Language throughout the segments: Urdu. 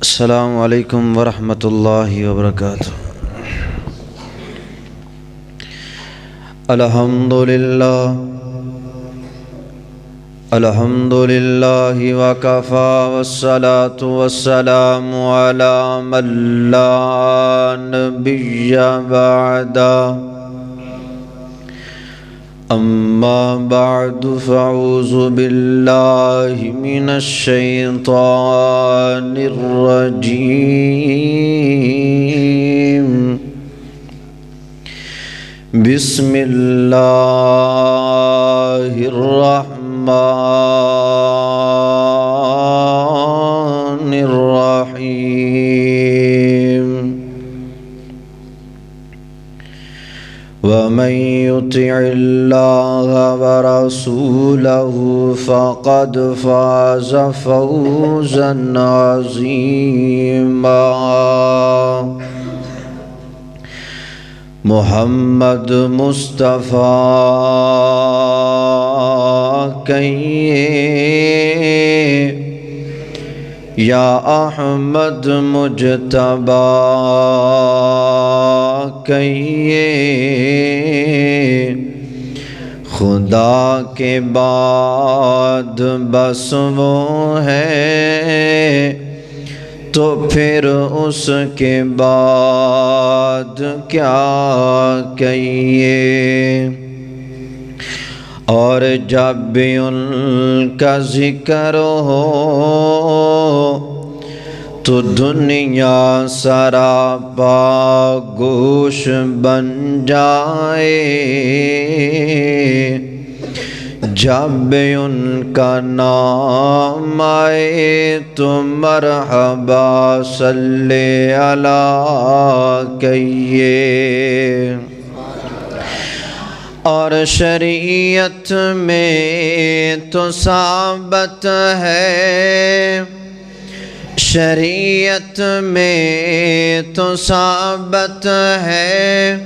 السلام علیکم ورحمۃ اللہ وبرکاتہ۔ الحمد للہ وکفی والصلاة والسلام علی من لا نبی بعدہ، اما بعد فاعوذ باللہ من الشیطان الرجیم، بسم اللہ الرحمن الرحیم۔ ومن يطع الله ورسوله فقد فاز فوزا عظيما۔ محمد مصطفیٰ کہیے، یا احمد مجتبیٰ کہیے، خدا کے بعد بس وہ ہے تو پھر اس کے بعد کیا کہیے۔ اور جب بھی ان کا ذکر ہو تو دنیا سراپا گوش بن جائے، جب بھی ان کا نام آئے تو مرحبا صلی علی کہیے۔ اور شریعت میں تو ثابت ہے، شریعت میں تو ثابت ہے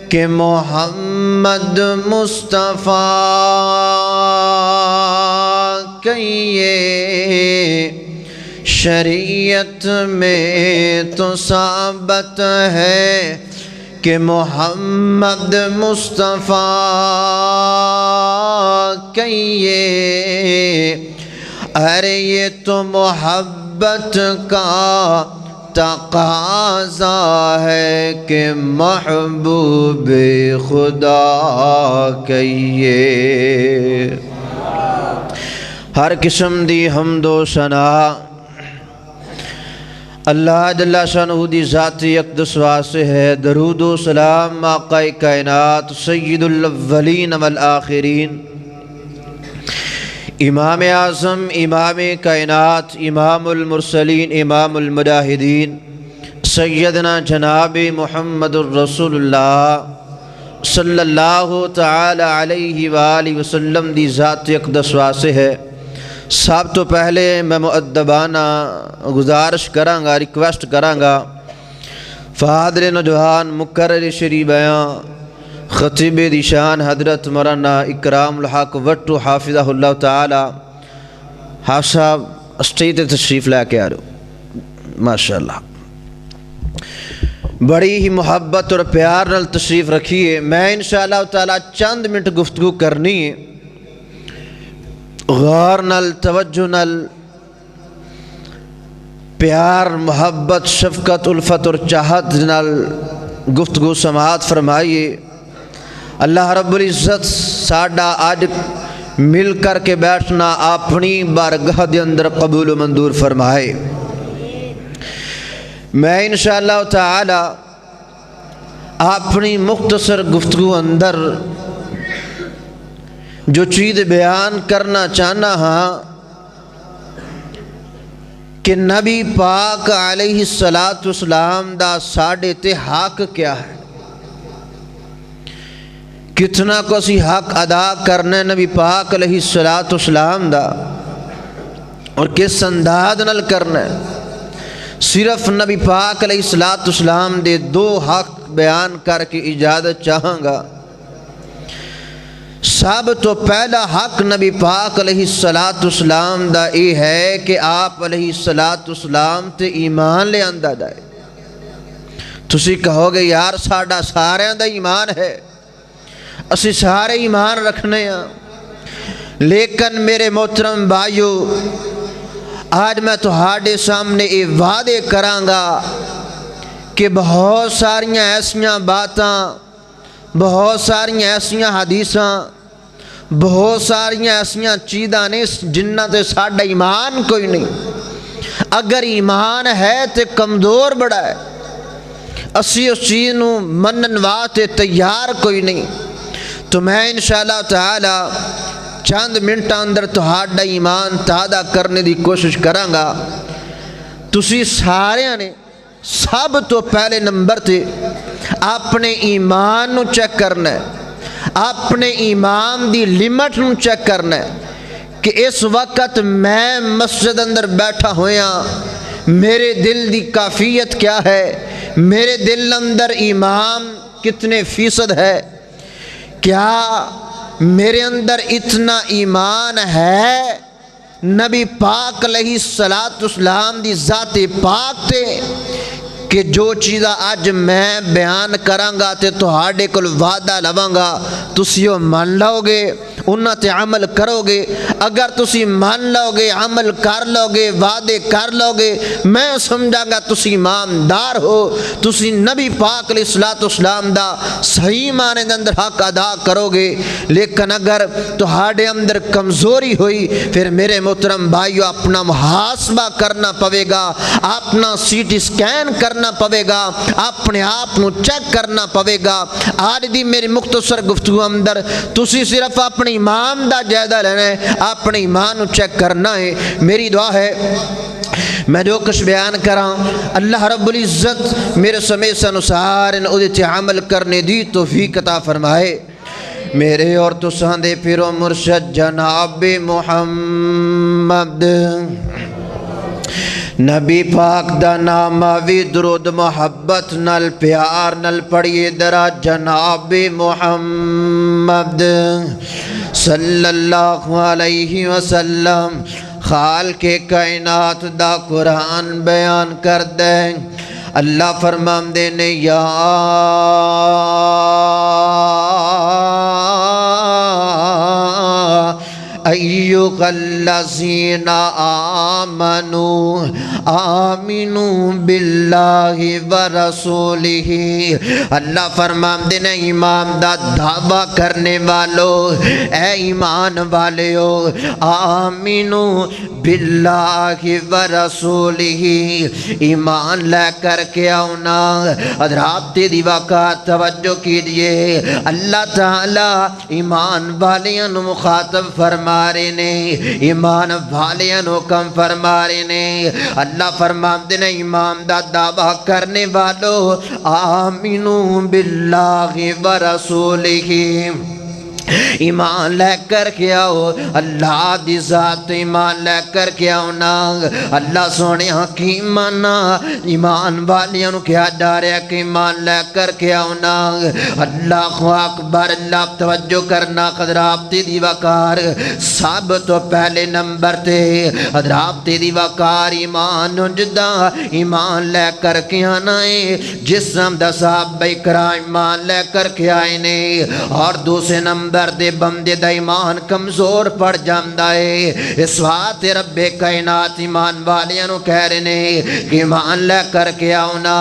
کہ محمد مصطفیٰ کہیے، شریعت میں تو ثابت ہے کہ محمد مصطفیٰ کہیے۔ ارے یہ تو محبت کا تقاضا ہے کہ محبوب خدا کہیے۔ ہر قسم دی حمد و ثنا اللہ جل شانہ دی ذاتی اقدس واسطے ہے۔ درود و سلام آقا کائنات سید الاولین والآخرین، امام اعظم، امام کائنات، امام المرسلین، امام المجاہدین، سیدنا جناب محمد الرسول اللہ صلی اللہ تعالی علیہ وآلہ وسلم دی ذات اقدس واسطے ہے۔ سب تو پہلے میں مؤدبانہ گزارش کرانگا، ریکویسٹ کرانگا، فادر نوجوان مقرر شریف بیاں خطیب دی شان حضرت مولانا اکرام الحق وٹو حافظہ اللہ تعالی، حافظ صاحب اسٹیج تے تشریف لے کے آ رہے ہو، ماشاءاللہ بڑی ہی محبت اور پیار نال تشریف رکھیے۔ میں انشاءاللہ تعالی چند منٹ گفتگو کرنی ہے، غور نال، توجہ نال، پیار، محبت، شفقت، الفت اور چاہت نال گفتگو سماعت فرمائیے۔ اللہ رب العزت ساڈا آج مل کر کے بیٹھنا اپنی بارگاہ دے اندر قبول و منظور فرمائے۔ میں انشاءاللہ تعالی اپنی مختصر گفتگو اندر جو چیز بیان کرنا چاہنا ہاں کہ نبی پاک علیہ السلام دا ساڈے تے حق کیا ہے، کتنا کو اسی حق ادا کرنا ہے نبی پاک علیہ السلام دا، اور کس انداز نال کرنا ہے۔ صرف نبی پاک علیہ السلام دے دو حق بیان کر کے اجازت چاہاں گا۔ سب تو پہلا حق نبی پاک علیہ السلام دا یہ ہے کہ آپ علیہ السلام تے ایمان لے آندا جائے۔ تسی کہو گے یار ساڈا سارے دا ایمان ہے، اسی سارے ایمان رکھنے ہیں، لیکن میرے محترم بھائیو آج میں تہاڈے سامنے یہ وعدے کرانگا کہ بہت ساریاں ایسیاں باتاں، بہت ساریاں ایسیاں حدیثاں، بہت ساریاں ایسیاں چیزاں نے جنہ تے ساڈا ایمان کوئی نہیں۔ اگر ایمان ہے تے کمزور بڑا ہے، اسی اس چیز نو منن واسطے تیار کوئی نہیں۔ تو میں انشاءاللہ تعالی چند منٹاں اندر تہاڈا ایمان تازہ کرنے دی کوشش کرانگا۔ تسی سارے نے سب تو پہلے نمبر تے اپنے ایمان نو چیک کرنا ہے، اپنے ایمان دی لیمٹ نو چیک کرنا ہے کہ اس وقت میں مسجد اندر بیٹھا ہویا، میرے دل دی کیفیت کیا ہے، میرے دل اندر ایمان کتنے فیصد ہے، کیا میرے اندر اتنا ایمان ہے نبی پاک علیہ السلام دی ذات پاک تے کہ جو چیزاں آج میں بیان کرانگا تے تہاڈے کول وعدہ لواں تسیو مان لو گے، انہاں تے عمل کرو گے۔ اگر تسی مان لو گے، عمل کر لو گے، وعدے کر لو گے، میں سمجھاں گا تسی ایماندار ہو، تسی نبی پاک علیہ السلام دا صحیح معنی دے اندر حق ادا کرو گے۔ لیکن اگر تہاڈے اندر کمزوری ہوئی پھر میرے محترم بھائیو اپنا محاسبہ کرنا پوے گا، اپنا سی ٹی سکین کرنا پوے گا، اپنے آپ نو چیک کرنا پوے گا۔ آج دی میری مختصر گفتگو اندر تسی صرف اپنے ایمان دا جائزہ لینا ہے، اپنے ایمان نو چیک کرنا ہے۔ میری دعا ہے میں جو کچھ بیان کراں اللہ رب العزت میرے سمیت سنسار ادھے عمل کرنے دی توفیق عطا فرمائے۔ میرے اور تساں دے پیر و مرشد جناب محمد نبی پاک دا نام آوی درود محبت نل پیار نل پڑھیے درا جناب محمد صلی اللہ علیہ وسلم۔ خالق کائنات دا قرآن بیان کر دیں، اللہ فرمان دینے یا ایھا الذین آمنوا آمنوا باللہ ورسولہ۔ اللہ فرمان دینے ایمان دا دعویٰ کرنے والو، اے ایمان والیو، آمنوا باللہ ورسولہ، ایمان لے کر کے آؤنا۔ حضرات دی وقت توجہ کیجئے، اللہ تعالی ایمان والیاں نو مخاطب فرما رہے نے، ایمان والیاں نو کم فرما رہے نے۔ اللہ فرماندے نے ایمان دا دعویٰ کرنے والو آمنوا باللہ ورسولہ، ایمان لے کر کے آؤ، اللہ دی ذات ایمان لے کر کے آؤ نا۔ اللہ سونے حکیمانا ایمان والیاں نو کیا جا رہا ہے کہ ایمان لے کر کے آؤ نا۔ اللہ اکبر، اللہ توجہ کرنا حضرات دی وقار سب تو پہلے نمبر تے حضرات دی وقار ایمان جدا ایمان لے کر کے آنا ہے، جسم دا صحابہ کرام ایمان لے کر کے آئے نے۔ اور دوسرے نمبر دے بندے دا ایمان کمزور پڑ جاندا ہے، اس وقت رب کائنات ایمان والیاں نو کہہ رہے نے کہ ایمان لے کر کے آؤ نا۔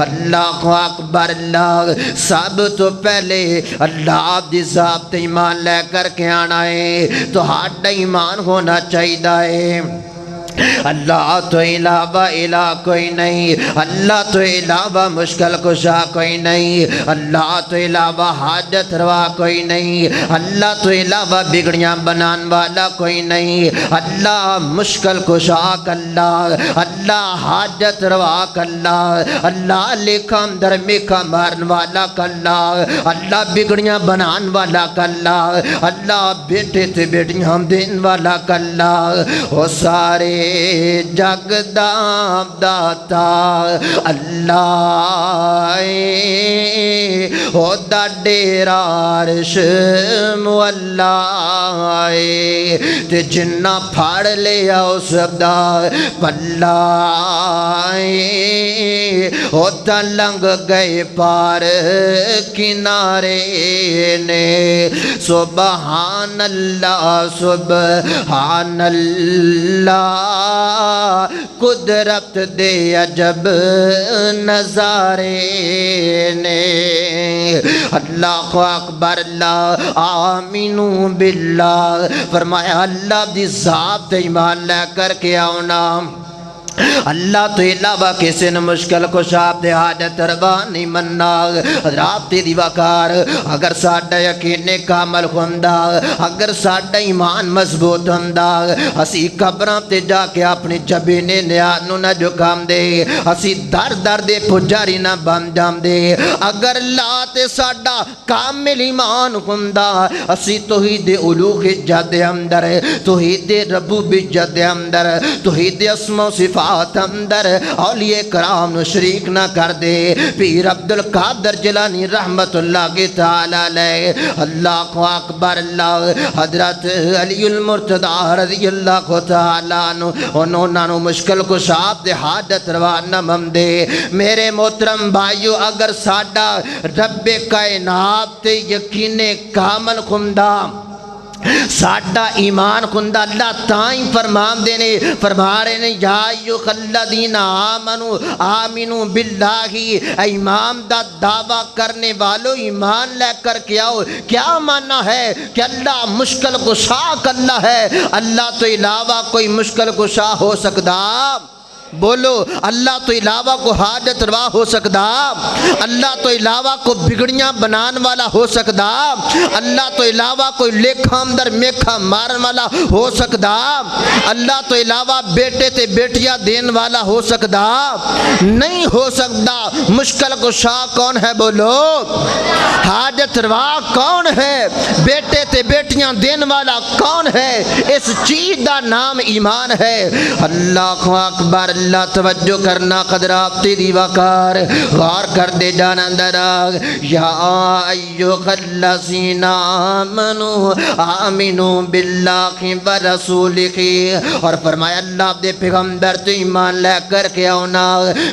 اللہ اکبر، اللہ سب تو پہلے اللہ دی ذات ایمان لے کر کے آنا ہے، تو ہاتھ ایمان ہونا چاہیے۔ اللہ تو علاوہ الہ کوئی نہیں، اللہ تو علاوہ مشکل کشا کوئی نہیں، اللہ تو علاوہ حاجت روا کوئی نہیں، اللہ تو علاوہ بگڑیاں بنان والا کوئی نہیں۔ اللہ مشکل کشا اللہ، اللہ حاجت روا اللہ، اللہ لکھا درمیکا مارن والا اللہ، اللہ بگڑیاں بنان والا اللہ، اللہ بیٹے تے بیٹیاں دین والا اللہ۔ وہ سارے جگ دا داتا اللہ او دا ڈیرا عرش مولا تے جنہ پھاڑ لیا اس دا پلا او تا لنگ گئے پار کنارے نے سبحان اللہ سبحان اللہ قدرت دے عجب نظارے نے اللہ اکبر اللہ آمینو باللہ فرمایا اللہ دی ذات ایمان لے کر کے آؤنا اللہ تو علاوہ کسی نے مشکل کو شاپ دے حاجت روا نہیں مننا حضرات دی وقار اگر ساڑھا یقین کامل ہوندہ اگر ساڑھا ایمان مضبوط ہوندہ اسی قبران تے جا کے اپنی جبینے نیانو نہ جکام دے اسی در در دے پجاری نہ بن جام دے اگر اللہ تے ساڑھا کامل ایمان ہوندہ اسی توحید علوغ جد اندر توحید ربوبی جد اندر توحید اسم و صفات اندر اولیاء کرام نو شریک نہ کر دے پیر عبد القادر جیلانی رحمت اللہ کی تعالی علیہ اللہ اکبر اللہ حضرت علی المرتضی رضی اللہ تعالی عنہ انہوں نے مشکل کو شاپ دے حاجت روا نہ ممدے میرے محترم بھائیو اگر ساڑھا رب کائنات تے یقین کامل خندہ ساڑھا ایمان خندہ اللہ تائیں فرمان دینے فرما رہے نے یا ایوہ الذین آمنوا باللہ ایمان دا دعویٰ کرنے والو ایمان لے کر کے آؤ کیا معنی ہے کہ اللہ مشکل کشا اللہ ہے اللہ تو علاوہ کوئی مشکل کشا ہو سکتا بولو اللہ تو علاوہ کو حاجت روا ہو سکتا اللہ تو علاوہ کو بگڑیاں بنان والا ہو سکتا اللہ تو علاوہ کوئی لیکھا اندر میکھا مارن والا ہو سکتا اللہ تو علاوہ بیٹے تے بیٹیاں دین والا ہو سکتا نہیں ہو سکتا مشکل کو شاہ کون ہے بولو حاجت روا کون ہے بیٹے تے بیٹیاں دین والا کون ہے اس چیز دا نام ایمان ہے اللہ اکبر اللہ توجہ کرنا قدرات تیری وقار غار کر دے جانا دراغ یا ایوہ الذین آمنوا باللہ و رسولہ اور فرمایا اللہ دے پیغمبر تو ایمان لے کر کے آؤنا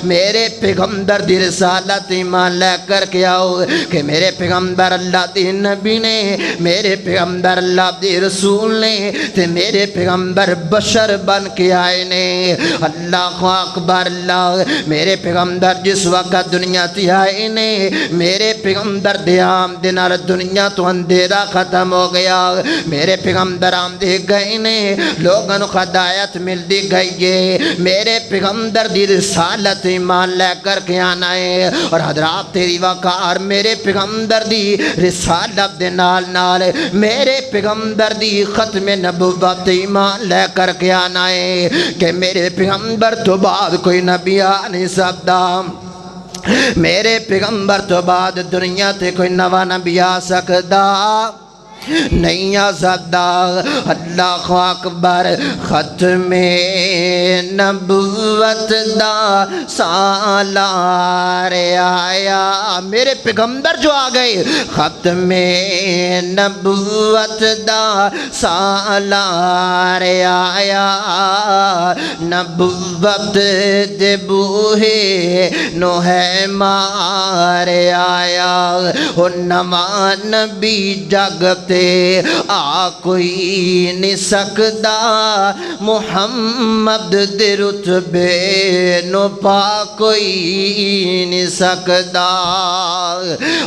میرے پیغمبر دی رسالت ایمان لے کر کے آؤ کہ میرے پیغمبر اللہ دی نبی نے میرے پیغمبر اللہ دی رسول نے تے میرے پیغمبر بشر بن کے آئے نے اللہ اکبر اللہ میرے پیغمبر جس وقت دنیا تھی آئے نے میرے پیغمبر دے آم دنار دنیا تو اندھیرا ختم ہو گیا میرے پیغمبر آم دے گئے نے لوگوں کو ہدایت مل دی گئی ہے میرے پیغمبر دی رسالت ایمان لے کر کے آنا ہے اور حضرات تیری وقار میرے پیغمبر دی رسالت دے نال نال میرے پیغمبر دی ختم نبوت ایمان لے کر کے آنا ہے کہ میرے پیغمبر تو بعد کوئی نبی آ نہیں سکتا میرے پیغمبر تو بعد دنیا تے کوئی نوا نبی آ سکتا نہیں آ سکتا اللہ اکبر ختم نبوت دا سالار آیا میرے پیغمبر جو آ گئے ختم نبوت دا سالار آیا نبوت دے بوہے نو ہے مار آیا نواں نبی جگتے آ کوئی نہیں سکتا محمد دے رتبے نو پا کوئی نہیں سکتا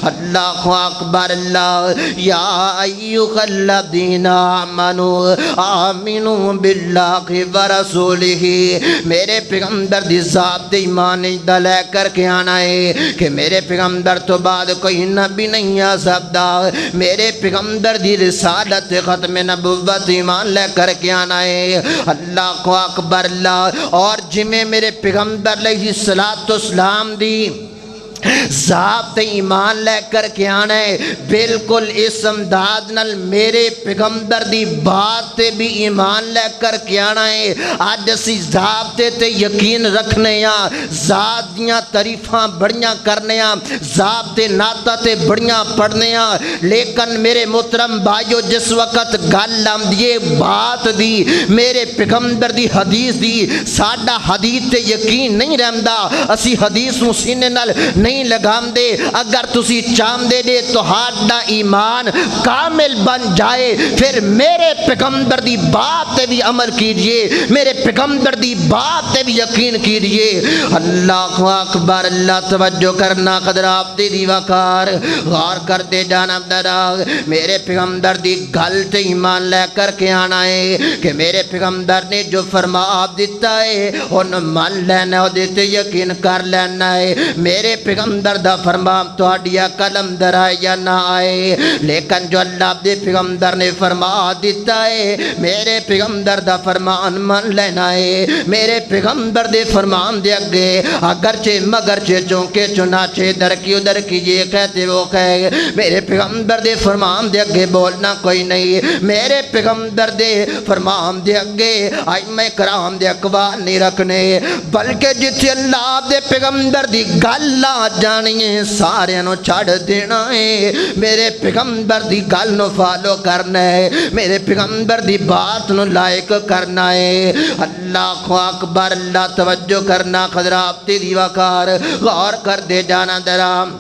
اللہ اکبر اللہ یا ایوہ الذین آمنوا آمنوا باللہ و رسولہ میرے پیغمبر دی ذات ایمان دا لے کر کے آنا ہے کہ میرے پیغمبر تو بعد کوئی نبی نہیں آ سکتا میرے پیغمبر دی رسالت ختم نبوت ایمان لے کر کے آنا ہے اللہ اکبر اللہ اور جمیں میرے پیغمبر علیہ السلام دی ذات ایمان لے کر کے آنا ہے بالکل اس امداد نال میرے پیغمبر دی بات تے بھی ایمان لے کر کے آنا ہے آج اسی ذات تے یقین رکھنے ہاں ذات دیاں تعریفاں بڑیاں کرنے ہاں ذات تے نعتاں تے بڑیاں پڑھنے ہاں لیکن میرے محترم بھائیو جس وقت گل آندی ہے بات دی میرے پیغمبر دی حدیث دی ساڈا حدیث تے یقین نہیں رہندا اسی حدیث نوں سینے نال نہیں لگام دے اگر تسی چاہم دے دے تو ہاڈا ایمان کامل بن جائے پھر میرے پیغمبر دی بات تے بھی عمل کیجئے میرے پیغمبر دی بات تے بھی یقین کیجئے اللہ اکبر اللہ توجہ کرنا قدر آپ دی وقار غور کرتے جانا درا میرے پیغمبر دی گل تے ایمان لے کر کے آنا ہے کہ میرے پیغمبر نے جو فرما دیتا ہے ان مان لینا دیتے یقین کر لینا ہے میرے پیغمبر دا فرمان تو آڈیا کلم در آئے یا نہ آئے لیکن جو اللہ دے پیغمبر نے فرما دیتا ہے میرے پیغمبر دا فرمان مان لینا ہے میرے پیغمبر دے فرمان دے اگے اگرچہ مگرچہ چونکہ چنانچہ در کی یہ کہتے وہ کہے میرے پیغمبر دے فرمان دے اگے بولنا کوئی نہیں میرے پیغمبر دے فرمان دے اگے ائمہ کرام دے اقوال نہیں رکھنے بلکہ جتھے اللہ دے پیغمبر دی گل آ جانی ہے سارے نو چھڑ دینا ہے میرے پیغمبر دی گل نو فالو کرنا ہے میرے پیغمبر دی بات نو لائق کرنا ہے اللہ اکبر اللہ توجہ کرنا حضرات دی وقار غور کر دے جانا درام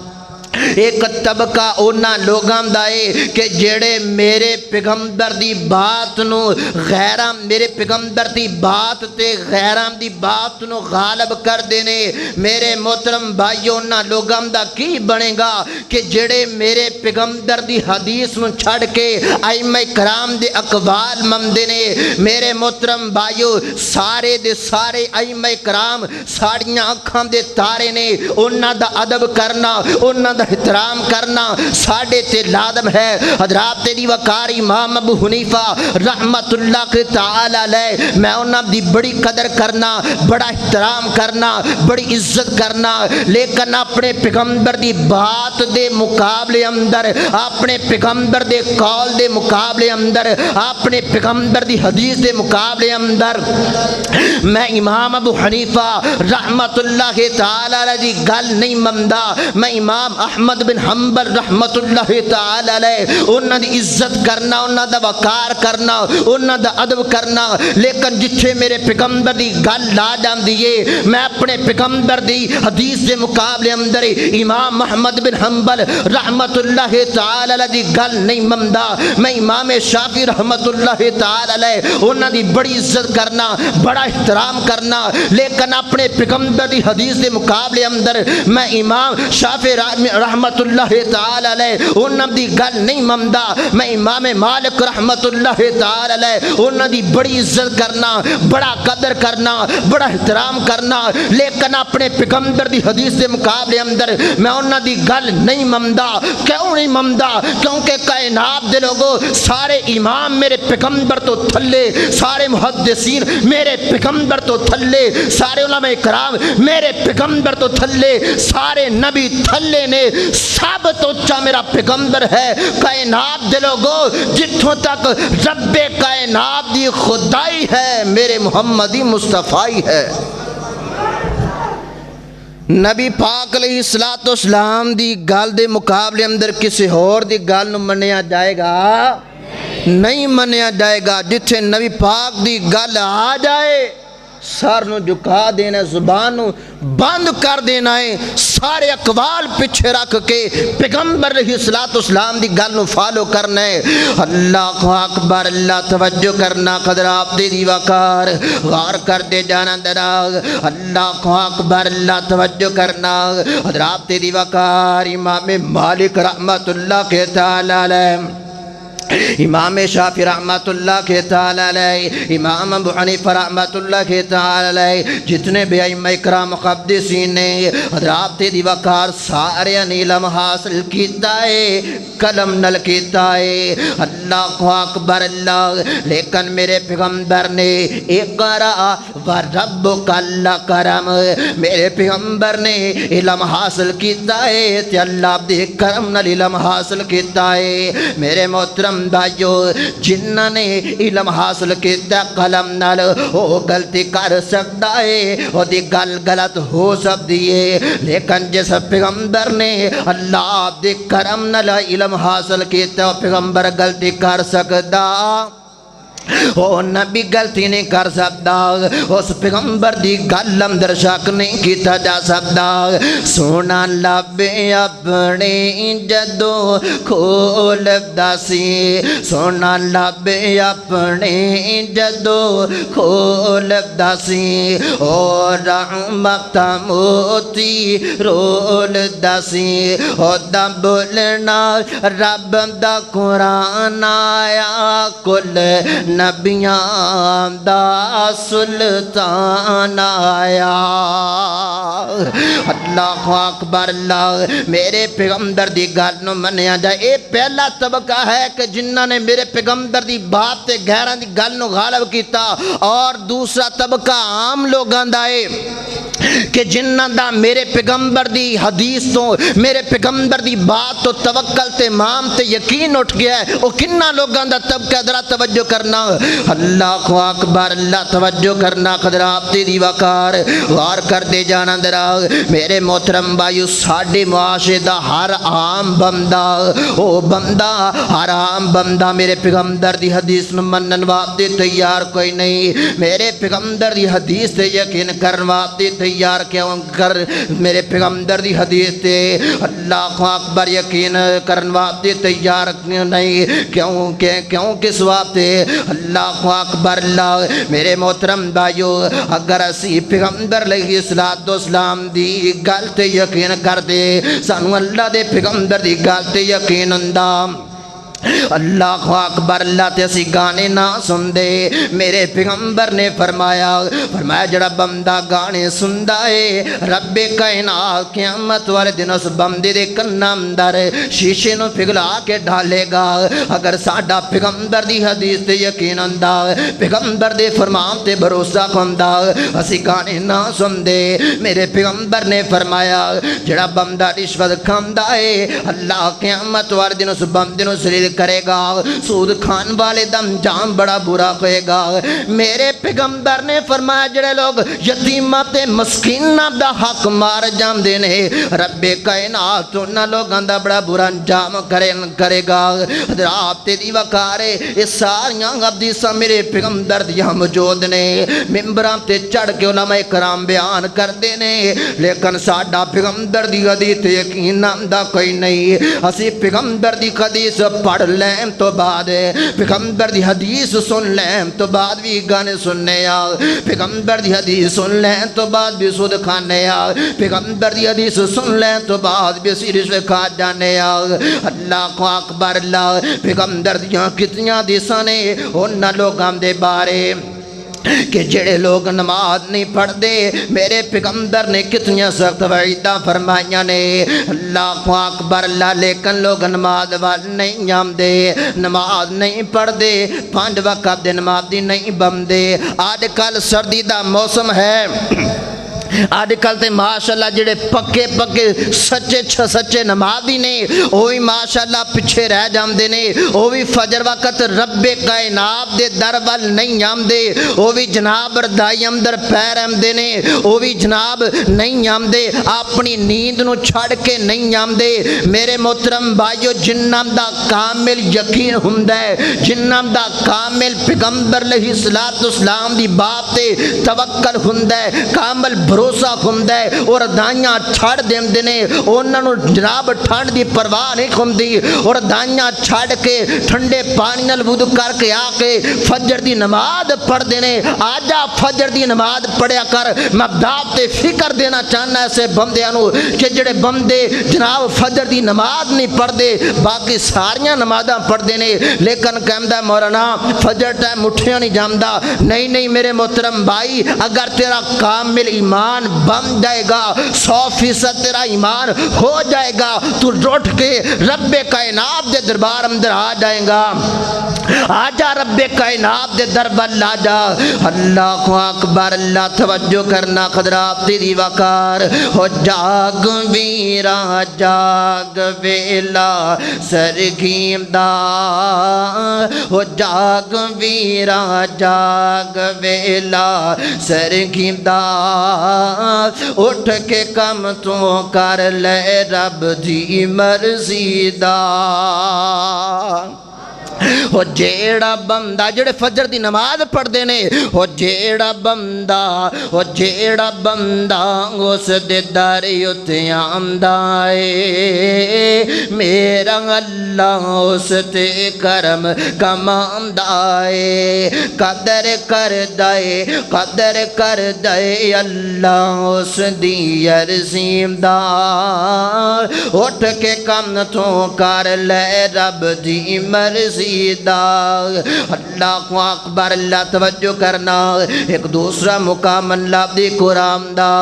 ایک طبقہ اونا لوگاں دائے کہ جڑے میرے پیغمبر دی بات نو غیرام میرے پیغمبر دی بات تے غیرام دی بات نو غالب کر دینے میرے محترم بھائیو اونا لوگاں دا کی بنے گا کہ جڑے میرے پیغمبر دی حدیث نو چھڑ کے ائمہ کرام دے اقوال مندنے میرے محترم بھائیو سارے دے سارے ائمہ کرام ساڑیاں اکھاں دے تارے نے اونا دا ادب کرنا اونا دا احترام کرنا ساڑھے تے لازم ہے حضرات دی وقار امام ابو حنیفہ رحمت اللہ تعالی علیہ میں انہاں دی بڑی قدر کرنا بڑا احترام کرنا بڑی عزت کرنا لیکن اپنے پیغمبر دی بات دے مقابلے اندر اپنے پیغمبر دے قول دے مقابلے اندر اپنے پیغمبر دی حدیث دے مقابلے اندر میں امام ابو حنیفہ رحمت اللہ تعالی علیہ دی گل نہیں مندا میں امام احمد بن حنبل رحمت اللہ تعالی علیہ انہاں دی عزت کرنا انہاں دا وقار کرنا انہاں دا ادب کرنا لیکن جتھے میرے پیغمبر دی گل لا جاندی ہے میں اپنے پیغمبر دی حدیث دے مقابلے اندر امام احمد بن حنبل رحمت اللہ تعالی علیہ دی گل نہیں مندا میں امام شافعی رحمت اللہ تعالی علیہ انہاں دی بڑی عزت کرنا بڑا احترام کرنا لیکن اپنے پیغمبر دی حدیث دے مقابلے اندر میں امام شافعی رحمت اللہ تعالی علیہ انہاں دی گل نہیں مندا میں امام مالک رحمت اللہ تعالی علیہ انہاں دی بڑی عزت کرنا بڑا قدر کرنا بڑا احترام کرنا لیکن اپنے پیغمبر دی حدیث دے مقابلے اندر میں انہاں دی گل نہیں مندا کیوں نہیں مندا کیونکہ کائنات دے لوگوں سارے امام میرے پیغمبر تو تھلے سارے محدثین میرے پیغمبر تو تھلے سارے علماء کرام میرے پیغمبر تو تھلے سارے نبی تھلے نے سب تو اچھا میرا پیغمبر ہے کائنات دے لوگوں جتھوں تک رب کائنات دی خدائی ہے میرے محمدی مصطفی ہے نبی پاک علیہ السلام دی گل دے مقابلے اندر کسی اور دی گل نو منیا جائے گا نہیں منیا جائے گا جتھے نبی پاک دی گل آ جائے سر نو جھکا دینا زبان نو بند کر دینا ہے سارے اقوال پیچھے رکھ کے پیغمبر علیہ السلام دی گل نو فالو کرنا ہے اللہ اکبر اللہ توجہ کرنا قدر آپ دی وقار غور کر دے جانا دراغ اللہ اکبر اللہ توجہ کرنا قدر آپ دی وقار امام مالک رحمت اللہ کے تعالی علیہ امام شافعی رحمۃ اللہ کے تعالی علیہ، امام ابو حنیفہ رحمۃ اللہ کے تعالی علیہ، جتنے بھی ائمہ کرام محدثین نے حضرات دی وقار سارے علم حاصل کیتا ہے، قلم نل کیتا ہے، اللہ اکبر اللہ۔ لیکن میرے پیغمبر نے اقرا وربک الاکرم، میرے پیغمبر نے علم حاصل کیتا ہے تے اللہ دے کرم نال علم حاصل کیتا ہے۔ میرے محترم بھائیو، جنہاں نے علم حاصل کیتا قلم نال وہ غلطی کر سکتا ہے، وہ دی گل غلط ہو سکتی ہے، لیکن جس پیغمبر نے اللہ دے کرم نال علم حاصل کیتا وہ پیغمبر غلطی کر سکتا، وہ نبی غلطی نہیں کر سکتا، اس پیغمبر دی گل اندر شک نہیں کیتا جا سکتا۔ سونا لب اپنے جدو کھولدا سی، سونا لب اپنے جدو کھولدا سی، اور رحمت موتی رولدا سی، اودا بولنا رب دا قرآن آیا، کل نبیاں دا سلطان آیا۔ اللہ اکبر اللہ۔ میرے پیغمبر دی گل نو منیا جائے، اے پہلا طبقہ ہے کہ جنہاں نے میرے پیغمبر دی بات تے غیراں دی گل نو غالب کیتا، اور دوسرا طبقہ عام لوگاں دا ہے کہ جنہاں دا میرے پیغمبر دی حدیث تو، میرے پیغمبر دی بات تو توکل تے امام تے یقین اٹھ گیا ہے۔ او کنہ لوگاں دا طبقہ ذرا توجہ کرنا، اللہ اکبر اللہ، توجہ کرنا، قدرات دی وقار غار کر دے جانا درا۔ میرے محترم بھائیو، ساڈے معاشرے دا ہر عام بندہ، او بندہ ہر عام بندہ میرے پیغمبر دی حدیث نو منن واسطے تیار کوئی نہیں، میرے پیغمبر دی حدیث تے یقین کرن واسطے تیار کیوں کر، میرے پیغمبر دی حدیث تے اللہ اکبر یقین کرن واسطے تیار نہیں، کیوں کس واسطے؟ اللہ اکبر اللہ۔ میرے محترم بھائیو، اگر اسی پیغمبر علیہ السلام دی گل تے یقین کر دے، سانو اللہ دے پیغمبر دی گل تے یقین ہوندا، اللہ اکبر اللہ، تے اسی گانے نہ سن دے۔ میرے پیغمبر نے فرمایا جڑا بندہ گانے سندا ہے، رب کائنات قیامت والے دن اس بندے دے کنا اندر شیشے نو پگھلا کے ڈالے گا۔ اگر ساڈا پیغمبر دی حدیث تے یقین ہوندا، پیغمبر دے فرمان تے بھروسہ ہوندا، اسی گانے نہ سن دے۔ میرے پیغمبر نے فرمایا جڑا بندہ رشوت کھاندا ہے، اللہ قیامت والے دن اس بندے نو ذلیل کرے گا، سود کھان والے دا انجام بڑا برا ہوئے گا۔ میرے پیغمبر نے فرمایا جڑے لوگ یتیماں تے مسکیناں دا حق مار جاندے نے، رب کائنات انہاں لوگاں دا بڑا برا انجام کرے گا۔ حضرات دی وقارے یہ ساریاں حدیثاں میرے پیغمبر دیاں موجود نے، ممبراں تے چڑھ کے علماء کرام بیان کردے نے، لیکن ساڈا پیغمبر دی حدیث یقین دا کوئی نہیں۔ اسی پیغمبر دی حدیث پڑھ لیں تو بعد، پیغمبر دی حدیث سن لیں تو بعد بھی گانے سننے آ، پیغمبر دی حدیث سن لیں تو بعد بھی سود کھانے آ، پیغمبر دی حدیث سن لیں تو بعد بھی اسی رشوت کھا جانے آ۔ اللہ اکبر اللہ۔ پیغمبر دیاں کتنیاں حدیثاں نے انہاں لوگاں دے بارے کہ جڑے لوگ نماز نہیں پڑھ دے، میرے پیغمبر نے کتنی سخت وعیداں فرمائیاں نے، اللہ اکبر اللہ۔ لیکن لوگ نماز وال نہیں آمدے، نماز نہیں پڑھ دے، 5 وقت دے نمازی نہیں بندے۔ آج کل سردی دا موسم ہے، آج کل تے ماشاءاللہ جڑے پکے سچے نمازی نے وہ بھی ماشاءاللہ پیچھے رہ جاندے نے، وہ بھی فجر وقت رب کائنات دے در ول نہیں آمدے، وہ بھی جناب ردائی اندر پیر آمدے نے، وہ بھی جناب نہیں آمدے، اپنی نیند نو چھڑ کے نہیں آمدے۔ میرے محترم بھائیو، جنہاں دا کامل یقین ہوندا ہے، جنہاں دا کامل پیغمبر علیہ السلام دی بات تے توکل ہوندا ہے، کامل بھروسہ ہوندا ہے اور دائیاں چھڑ دیندے نے انہاں نوں جناب ٹھنڈ دی پرواہ نہیں ہوندی اور دائیاں چھڑ کے ٹھنڈے پانی نال وضو کر کے آ کے فجر دی نماز پڑھدے نے آجا فجر دی نماز پڑھیا کر میں باپ تے فکر دینا چاہنا ایسے بندیاں نوں کہ جڑے بندے جناب فجر دی نماز نہیں پڑھدے باقی ساریاں نمازاں پڑھدے نے لیکن کہندا مولانا فجر ٹائم اٹھیا نہیں جاندا نہیں میرے محترم بھائی اگر تیرا کامل ایمان بن جائے گا 100% تیرا ایمان ہو جائے گا تو اٹھ کے رب کائنات دے دربار اندر آ جائے گا آجا رب کائنات دے دربار آ جا اللہ اکبر اللہ توجہ کرنا قدرات دی وقار ہو جاگ ویرا جاگ ویلا سرگیم دا ہو جاگ ویرا جاگ ویلا سرگیم دا اٹھ کے کم تو کر لے رب دی مرضی دا ہو جیڑا بندہ جڑے فجر دی نماز پڑھ دینے ہو جیڑا بندہ اس دے در اتے آمدا ہے میرا اللہ اس تے کرم کماندا ہے قدر کر دے اللہ اس دی عرضیم دا اٹھ کے کم تو کر لے رب دی مرضی اللہ اکبر اللہ توجہ کرنا ایک دوسرا مقام اللہ دی قرآن دا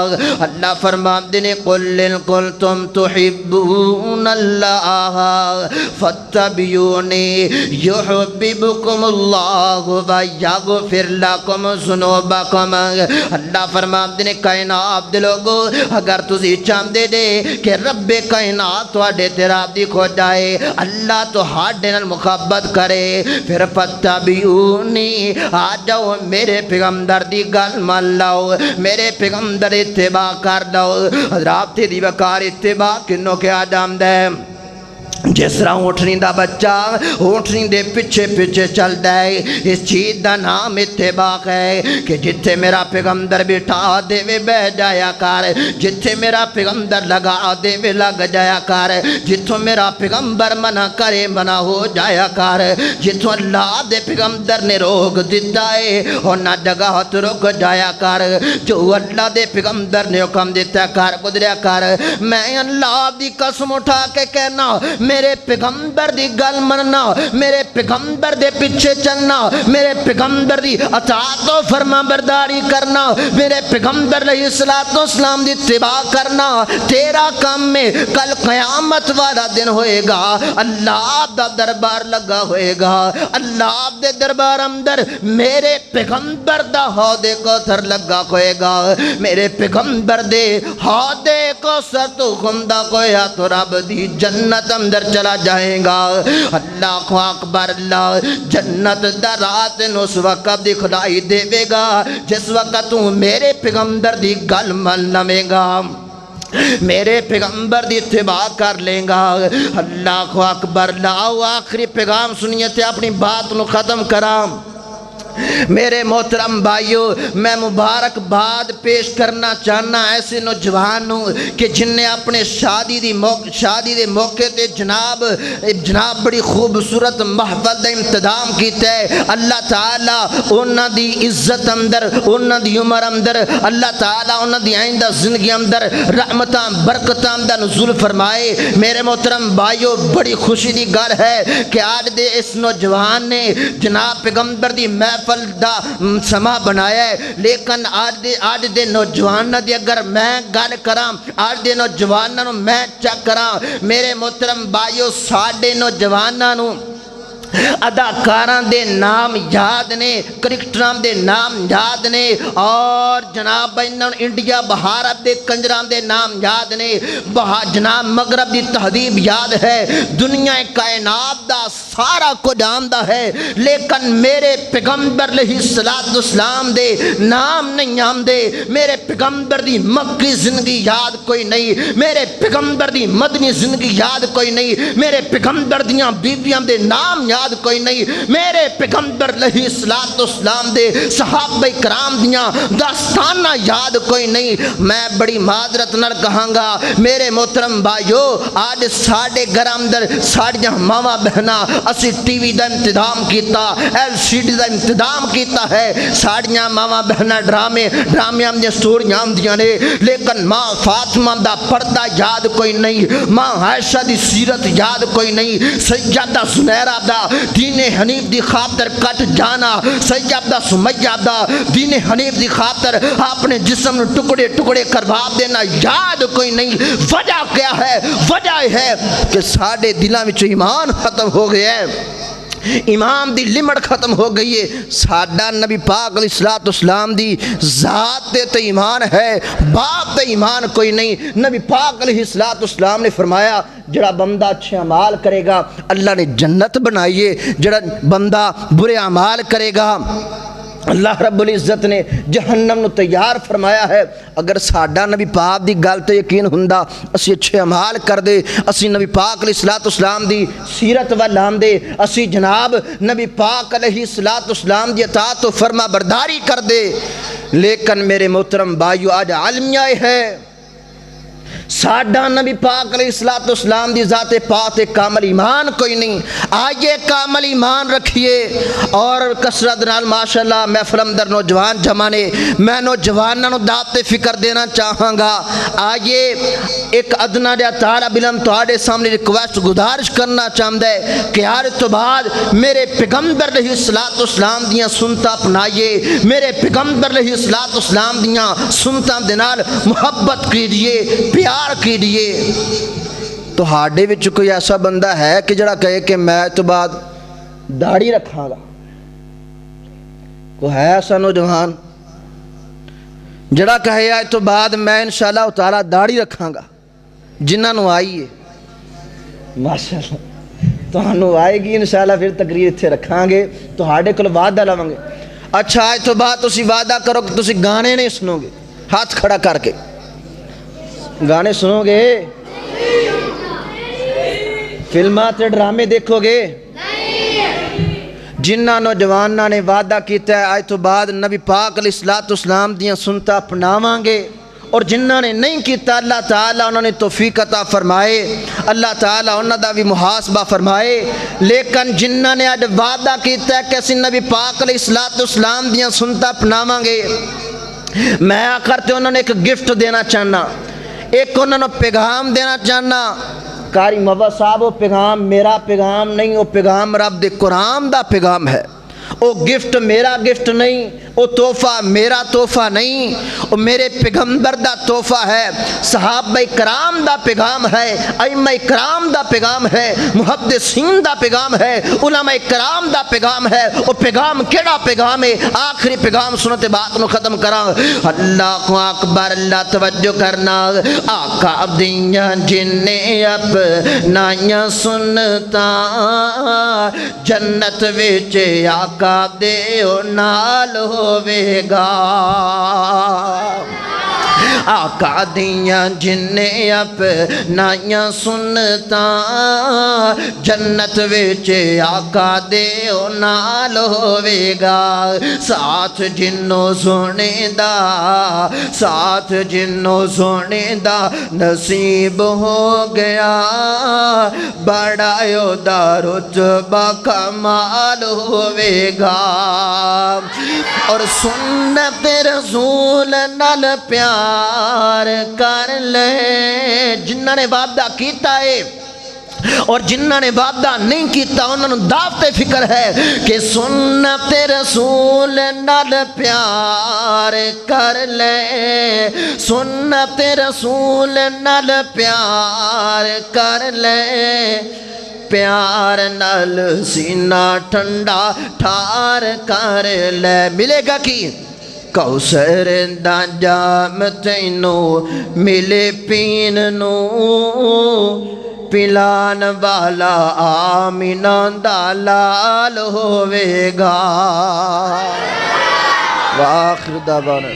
اللہ فرماتے نے قل ان کنتم تحبون اللہ فاتبعونی یحببکم اللہ ویغفر لکم ذنوبکم اللہ فرماتے نے کائنات دے لوگو اگر تسی چاہندے دے کہ رب کائنات تواڈے تے راضی ہو جائے اللہ تو ہاڈے نال محبت کرے پھر فتبعونی آ جاؤ میرے پیغمبر دی گل مان لاؤ میرے پیغمبر اتباع کر لو حضرات دی وقار اتباع کنوں کیا جاندا ہے جس طرح اونٹنی دا بچہ اونٹنی دے پیچھے چلدا ہے اس چیز دا نام اتباع ہے کہ جتھے میرا پیغمبر بٹھا دے وے بہ جایا کر جتھے میرا پیغمبر لگا دے وے لگ جایا کر جتھوں میرا پیغمبر منع کرے منع ہو جایا کر جتھوں اللہ دے پیغمبر نے روک دیتا ہے اونا جگہ تو رک جایا کر جو اللہ دے پیغمبر نے حکم دیتا کر گزریا کر میں اللہ دی قسم اٹھا کے کہنا میرے پیغمبر دی گل مننا میرے پیغمبر دے پیچھے چلنا میرے پیغمبر دی اطاعت و فرما برداری کرنا میرے پیغمبر علیہ السلام دی اتباع کرنا تیرا کام میں کل قیامت والا دن ہوئے گا اللہ دا دربار لگا ہوئے گا اللہ دے دربار اندر میرے پیغمبر دا حوض کوثر لگا ہوئے گا میرے پیغمبر دے حوض کوثر تو خندہ کویا تو رب دی جنت اندر چلا جائیں گا اللہ اکبر اللہ جنت دا رات اس وقت دکھلائی دے گا جس وقت تو میرے پیغمبر دی گل مان لے گا میرے پیغمبر دی اتباع کر لیں گا اللہ اکبر لاؤ آخری پیغام سنیے تے اپنی بات نو ختم کرام میرے محترم بھائیو میں مبارک باد پیش کرنا چاہنا ایسے نوجوانوں کہ جن نے اپنے شادی دے موقع تے جناب بڑی خوبصورت محفل دا انتظام کیتا ہے اللہ تعالیٰ انہاں دی عزت اندر انہاں دی عمر اندر اللہ تعالیٰ انہاں دی آئندہ زندگی اندر رحمتاں برکتاں دا نزول فرمائے میرے محترم بھائیو بڑی خوشی دی گل ہے کہ آج دے اس نوجوان نے جناب پیغمبر دی محفل دا سما بنایا ہے لیکن آج دے نوجوان دی اگر میں گل کراں آج دے نوجوانوں میں چیک کراں میرے محترم بھائیو ساڈے نوجوانوں اداکاراں دے نام یاد نے کرکٹراں دے نام یاد نے اور جناب انڈیا بھارت دے کنجراں دے نام یاد نے جناب مغرب دی تہذیب یاد ہے دنیا کائنات دا سارا کو جاندا ہے لیکن میرے پیغمبر علیہ السلام دے نام نہیں آمدے میرے پیغمبر دی مکی زندگی یاد کوئی نہیں میرے پیغمبر دی مدنی زندگی یاد کوئی نہیں میرے پیغمبر دیاں بیویاں دے نام یاد یاد کوئی نہیں، میرے پیغمبر علیہ السلام دے صحابہ کرام دیاں داستانہ یاد کوئی نہیں۔ میں بڑی معذرت نال کہاں گا میرے محترم بھائیو، آج ساڑھے گھر اندر ساڑیاں ماما بہنا اسی ٹی وی دا انتظام کیتا، ایل سی ڈی دا انتظام کیتا ہے، ساڑیاں ماما بہنا ڈرامیاں دیا سٹوریاں دیاں نے، لیکن ماں فاطمہ دا پردہ یاد کوئی نہیں، ماں عائشہ دی سیرت یاد کوئی نہیں، سیدہ زنیرہ دا دین حنیف دی خاطر کٹ جانا، سیدہ سمیہ دا دین حنیف دی خاطر اپنے جسم ٹکڑے ٹکڑے کروا دینا یاد کوئی نہیں۔ وجہ کیا ہے؟ وجہ ہے کہ ساڑھے دلاں وچ ایمان ختم ہو گیا ہے، ایمان دی لمڑ ختم ہو گئی ہے۔ ساڈا نبی پاک علیہ السلام دی ذات تے ایمان ہے، باپ تے ایمان کوئی نہیں۔ نبی پاک علیہ السلام نے فرمایا جڑا بندہ اچھے اعمال کرے گا اللہ نے جنت بنائیے، جڑا بندہ برے اعمال کرے گا اللہ رب العزت نے جہنم نو تیار فرمایا ہے۔ اگر ساڈا نبی پاک دی گل تے یقین ہوندا اسی اچھے اعمال کر دے، اسی نبی پاک علیہ السلام دی سیرت ول آندے، اسی جناب نبی پاک علیہ السلام دی اطاعت و فرما برداری کر دے، لیکن میرے محترم بھائیو آج عالمیہ ہے ساڈا نبی پاک علیہ السلام دی ذات پاک کامل ایمان کوئی نہیں۔ آئیے کامل ایمان رکھیے، اور کثرت نال ماشاءاللہ محفل اندر نوجوان جمع نے، میں نوجوانوں دعوت فکر دینا چاہاں گا۔ آئیے ایک ادنا جہا طالب علم تہاڈے سامنے ریکویسٹ گزارش کرنا چاہتا ہے کہ آج تو بعد میرے پیغمبر علیہ السلام دیاں سنتا اپنائیے، میرے پیغمبر علیہ السلام دیاں سنتا دے نال محبت کیجئے، پیار کیجئے۔ تو ہاڈے وچ کوئی ایسا بندہ ہے کہ جڑا کہے کہ میں تو بعد داڑھی رکھاں گا؟ کوئی ہے ایسا نوجوان جڑا کہے آج تو بعد میں انشاءاللہ تعالیٰ داڑھی رکھاں گا؟ جنہاں نو آئیے ماشاءاللہ تہانوں آئے گی انشاءاللہ، پھر تقریر اتھے رکھاں گے تو ہاڈے کول وعدہ لواں گے۔ اچھا آج تو بعد تسی وعدہ کرو کہ تسی گانے نہیں سنو گے، ہاتھ کھڑا کر کے گانے سنو گے؟ فلماں تے ڈرامے دیکھو گے؟ جنہ نوجواناں نے وعدہ کیتا ہے آج تو بعد نبی پاک علیہ السلام دیاں سنتا اپناواں گے، اور جنہ نے نہیں کیتا اللہ تعالیٰ انہوں نے توفیق عطا فرمائے، اللہ تعالیٰ انہوں دا بھی محاسبہ فرمائے۔ لیکن جنہ نے آج وعدہ کیتا ہے کہ اسی نبی پاک علیہ السلام دیاں سنتا اپناواں گے، میں آخر تے انہوں نے ایک گفٹ دینا چاہنا، ایک انہوں نے پیغام دینا چاہنا۔ قاری موز صاحب وہ پیغام میرا پیغام نہیں، وہ پیغام رب دے قرآن دا پیغام ہے، وہ گفٹ میرا گفٹ نہیں، وہ تحفہ میرا تحفہ نہیں، وہ میرے پیغمبر دا تحفہ ہے، صحابہ کرام دا پیغام ہے، ائمہ کرام دا پیغام ہے، محدثین دا پیغام ہے، علماء کرام دا پیغام ہے۔ وہ پیغام کیڑا پیغام ہے؟ آخری پیغام سنتے بات نو ختم کراں۔ اللہ اکبر، اللہ توجہ کرنا۔ آقا دیاں جننے اپنائیاں سنتا جنت وچ آقا دے نال ہوے گا، آقا دیاں جنہیں اپنائیاں سنتا جنت وچ آقا دے نال ہوے گا، ساتھ جنوں سونے دا، ساتھ جنوں سونے دا نصیب ہو گیا، بڑا دا رتبہ کمال ہوے گا۔ اور سنت رسول نال پیار کر لے، جنہاں نے وعدہ کیتا ہے اور جنہاں نے وعدہ نہیں کیتا انہوں نے دعوت فکر ہے کہ سنت رسول نال پیار کر لے، سنت رسول نال پیار کر لے، پیار نال سینہ ٹھنڈا ٹھار کر لے۔ ملے گا کی کوثر دا جام تینوں ملے پین نو، پلان والا آمینہ دا لال ہوے گا۔ وآخر دعوانا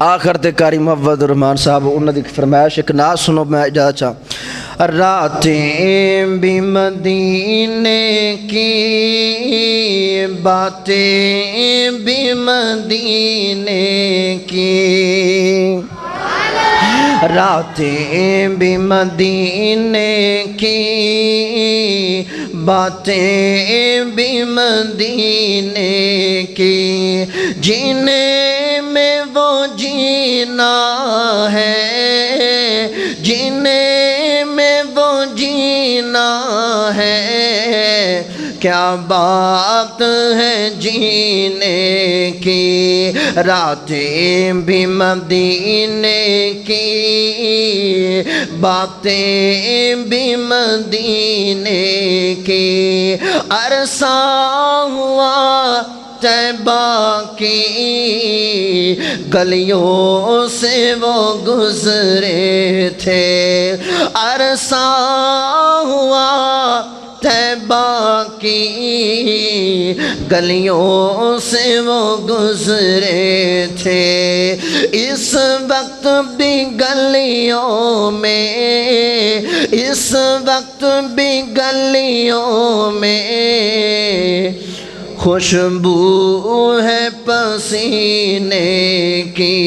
آخر تے قاری محمد الرحمان صاحب انہوں دی فرمائش ایک ناز سنو میں اجازت چاہوں. راتیں بھی مدینے کی باتیں بھی مدینے کی راتیں بھی مدینے کی باتیں بھی مدینے کی جینے میں وہ جینا ہے جینے میں وہ جینا ہے کیا بات ہے جینے کی راتیں بھی مدینے کی باتیں بھی مدینے کی عرصہ ہوا طیبہ کی گلیوں سے وہ گزرے تھے عرصہ ہوا طیبہ کی گلیوں سے وہ گزرے تھے اس وقت بھی گلیوں میں اس وقت بھی گلیوں میں خوشبو ہے پسینے کی